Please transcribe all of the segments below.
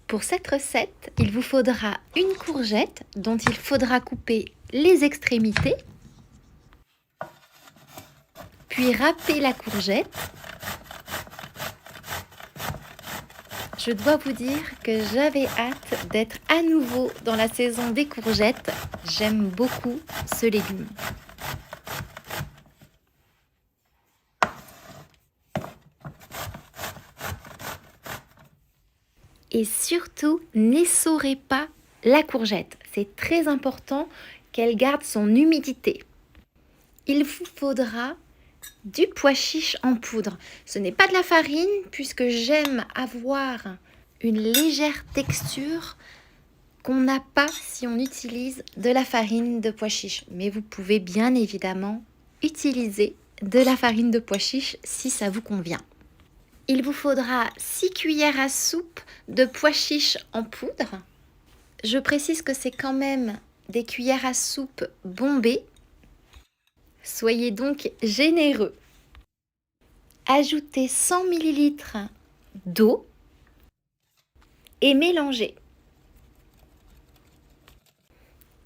Pour cette recette, il vous faudra une courgette dont il faudra couper les extrémités, puis râper la courgette. Je dois vous dire que j'avais hâte d'être à nouveau dans la saison des courgettes. J'aime beaucoup ce légume. Et surtout, n'essorez pas la courgette. C'est très important qu'elle garde son humidité. Il vous faudra du pois chiche en poudre. Ce n'est pas de la farine puisque j'aime avoir une légère texture qu'on n'a pas si on utilise de la farine de pois chiche. Mais vous pouvez bien évidemment utiliser de la farine de pois chiche si ça vous convient. Il vous faudra 6 cuillères à soupe de pois chiche en poudre. Je précise que c'est quand même des cuillères à soupe bombées. Soyez donc généreux. Ajoutez 100 ml d'eau et mélangez.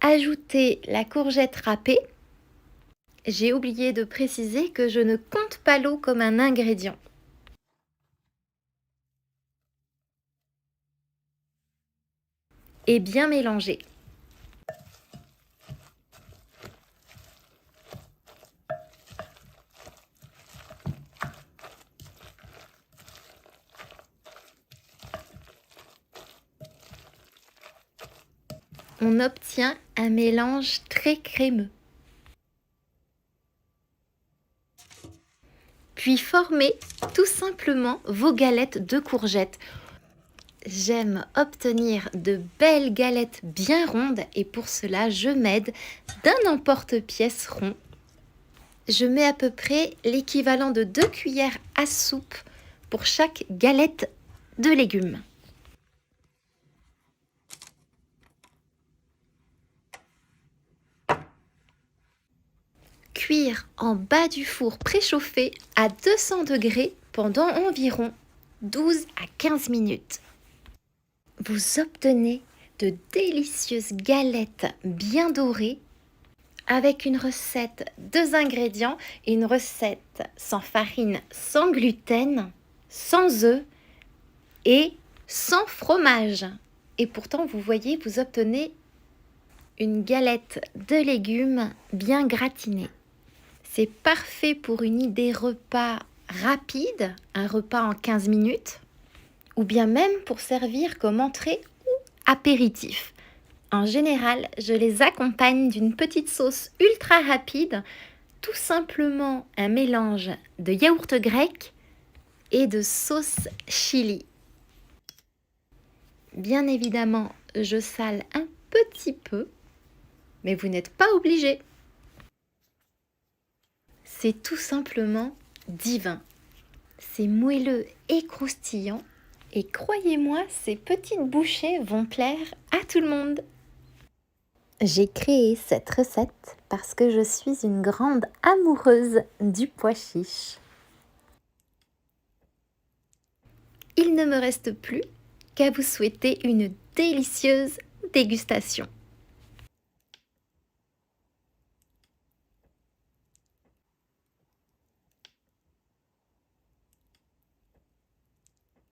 Ajoutez la courgette râpée. J'ai oublié de préciser que je ne compte pas l'eau comme un ingrédient. Et bien mélanger. On obtient un mélange très crémeux. Puis formez tout simplement vos galettes de courgettes. J'aime obtenir de belles galettes bien rondes et pour cela je m'aide d'un emporte-pièce rond. Je mets à peu près l'équivalent de 2 cuillères à soupe pour chaque galette de légumes. Cuire en bas du four préchauffé à 200 degrés pendant environ 12 à 15 minutes. Vous obtenez de délicieuses galettes bien dorées avec une recette 2 ingrédients et une recette sans farine, sans gluten, sans œufs et sans fromage. Et pourtant, vous voyez, vous obtenez une galette de légumes bien gratinée. C'est parfait pour une idée repas rapide, un repas en 15 minutes, ou bien même pour servir comme entrée ou apéritif. En général, je les accompagne d'une petite sauce ultra rapide, tout simplement un mélange de yaourt grec et de sauce chili. Bien évidemment, je sale un petit peu, mais vous n'êtes pas obligé. C'est tout simplement divin. C'est moelleux et croustillant. Et croyez-moi, ces petites bouchées vont plaire à tout le monde. J'ai créé cette recette parce que je suis une grande amoureuse du pois chiche. Il ne me reste plus qu'à vous souhaiter une délicieuse dégustation.